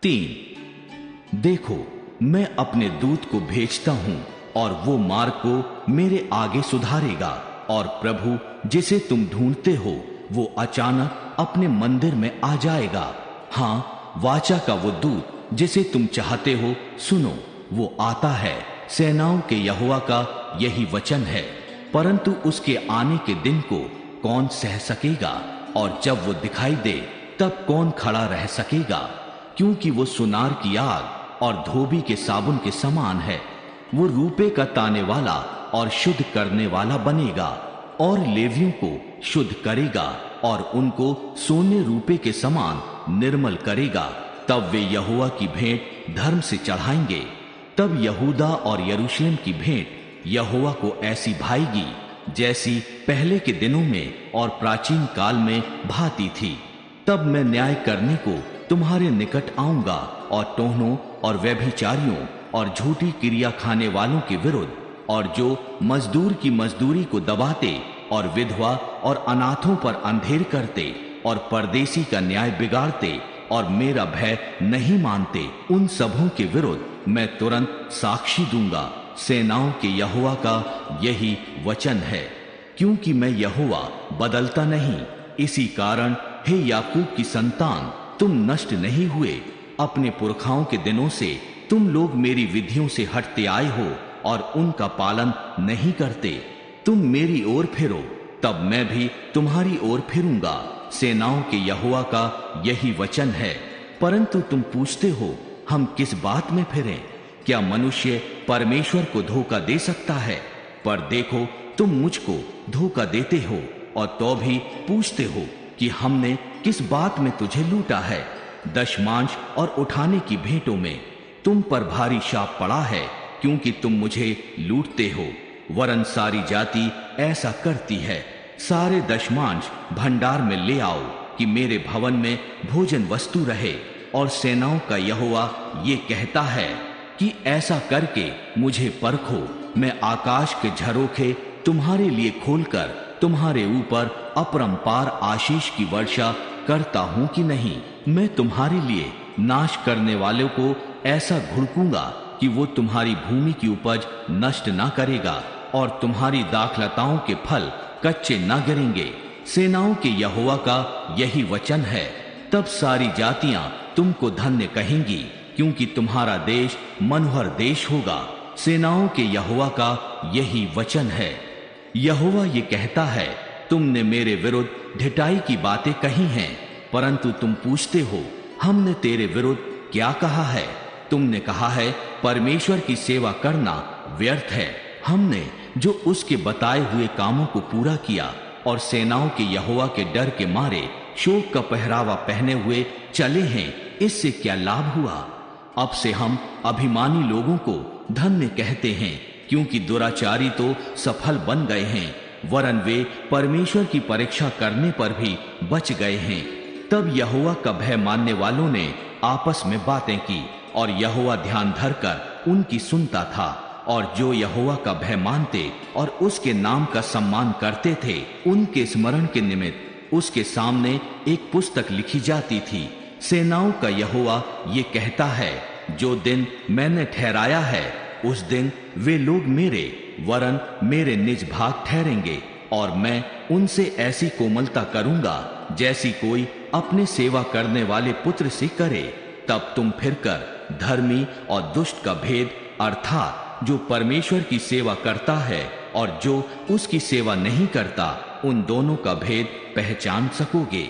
3। देखो, मैं अपने दूत को भेजता हूं और वो मार्ग को मेरे आगे सुधारेगा, और प्रभु जिसे तुम ढूंढते हो वो अचानक अपने मंदिर में आ जाएगा। हाँ, वाचा का वो दूत जिसे तुम चाहते हो, सुनो, वो आता है। सेनाओं के यहोवा का यही वचन है। परंतु उसके आने के दिन को कौन सह सकेगा, और जब वो दिखाई दे तब कौन खड़ा रह सकेगा? क्योंकि वो सुनार की आग और धोबी के साबुन के समान है। वो रूपे का ताने वाला और शुद्ध करने वाला बनेगा, और लेवियों को शुद्ध करेगा और उनको सोने रूपे के समान निर्मल करेगा। तब वे यहोवा की भेंट धर्म से चढ़ाएंगे। तब यहूदा और यरूशलेम की भेंट यहोवा को ऐसी भाएगी जैसी पहले के दिनों में और प्राचीन काल में भाती थी। तब मैं न्याय करने को तुम्हारे निकट आऊंगा, और टोहनों और व्यभिचारियों और झूठी क्रिया खाने वालों के विरुद्ध, और जो मजदूर की मजदूरी को दबाते और विधवा और अनाथों पर अंधेर करते और परदेसी का न्याय बिगाड़ते और मेरा भय नहीं मानते, उन सबों के विरुद्ध मैं तुरंत साक्षी दूंगा। सेनाओं के यहोवा का यही वचन है। क्योंकि मैं यहोवा बदलता नहीं, इसी कारण हे याकूब की संतान, तुम नष्ट नहीं हुए। अपने पुरखाओं के दिनों से तुम लोग मेरी विधियों से हटते आए हो और उनका पालन नहीं करते। तुम मेरी ओर फिरो, तब मैं भी तुम्हारी ओर फिरूंगा। सेनाओं के यहोवा का यही वचन है। परंतु तुम पूछते हो, हम किस बात में फिरें? क्या मनुष्य परमेश्वर को धोखा दे सकता है? पर देखो, तुम मुझको धोखा देते हो, और तो भी पूछते हो कि हमने किस बात में तुझे लूटा है। दशमांश और उठाने की भेंटों में तुम पर भारी शाप पड़ा है, क्योंकि तुम मुझे लूटते हो। वरन सारी जाति ऐसा करती है। सारे दशमांश भंडार में ले आओ कि मेरे भवन में भोजन वस्तु रहे। और सेनाओं का यहोवा ये कहता है कि ऐसा करके मुझे परखो, मैं आकाश के झरोखे तुम्हारे लिए खोलकर तुम्हारे ऊपर अपरंपार आशीष की वर्षा करता हूं कि नहीं। मैं तुम्हारे लिए नाश करने वालों को ऐसा घुड़कूंगा कि वो तुम्हारी भूमि की उपज नष्ट ना करेगा, और तुम्हारी दाखलताओं के फल कच्चे ना गिरेंगे। सेनाओं के यहोवा का यही वचन है। तब सारी जातियां तुमको धन्य कहेंगी, क्योंकि तुम्हारा देश मनोहर देश होगा। सेनाओं के यहोवा का यही वचन है। यहोवा ये कहता है, तुमने मेरे विरुद्ध ढिठाई की बातें कही हैं, परंतु तुम पूछते हो, हमने तेरे विरुद्ध क्या कहा है? तुमने कहा है, परमेश्वर की सेवा करना व्यर्थ है। हमने जो उसके बताए हुए कामों को पूरा किया और सेनाओं के यहोवा के डर के मारे शोक का पहरावा पहने हुए चले हैं, इससे क्या लाभ हुआ? अब से हम अभिमानी लोगों को धन्य कहते हैं, क्योंकि दुराचारी तो सफल बन गए हैं, वरन वे परमेश्वर की परीक्षा करने पर भी बच गए हैं। तब यहोवा का भय मानने वालों ने आपस में बातें की, और यहोवा ध्यान धरकर उनकी सुनता था। और जो यहोवा का भय मानते और उसके नाम का सम्मान करते थे, उनके स्मरण के निमित्त उसके सामने एक पुस्तक लिखी जाती थी। सेनाओं का यहोवा ये कहता है, जो दिन मैंने ठहराया है उस दिन वे लोग मेरे वरन मेरे निज भाग ठहरेंगे, और मैं उनसे ऐसी कोमलता करूंगा जैसी कोई अपने सेवा करने वाले पुत्र से करे। तब तुम फिरकर धर्मी और दुष्ट का भेद, अर्थात जो परमेश्वर की सेवा करता है और जो उसकी सेवा नहीं करता, उन दोनों का भेद पहचान सकोगे।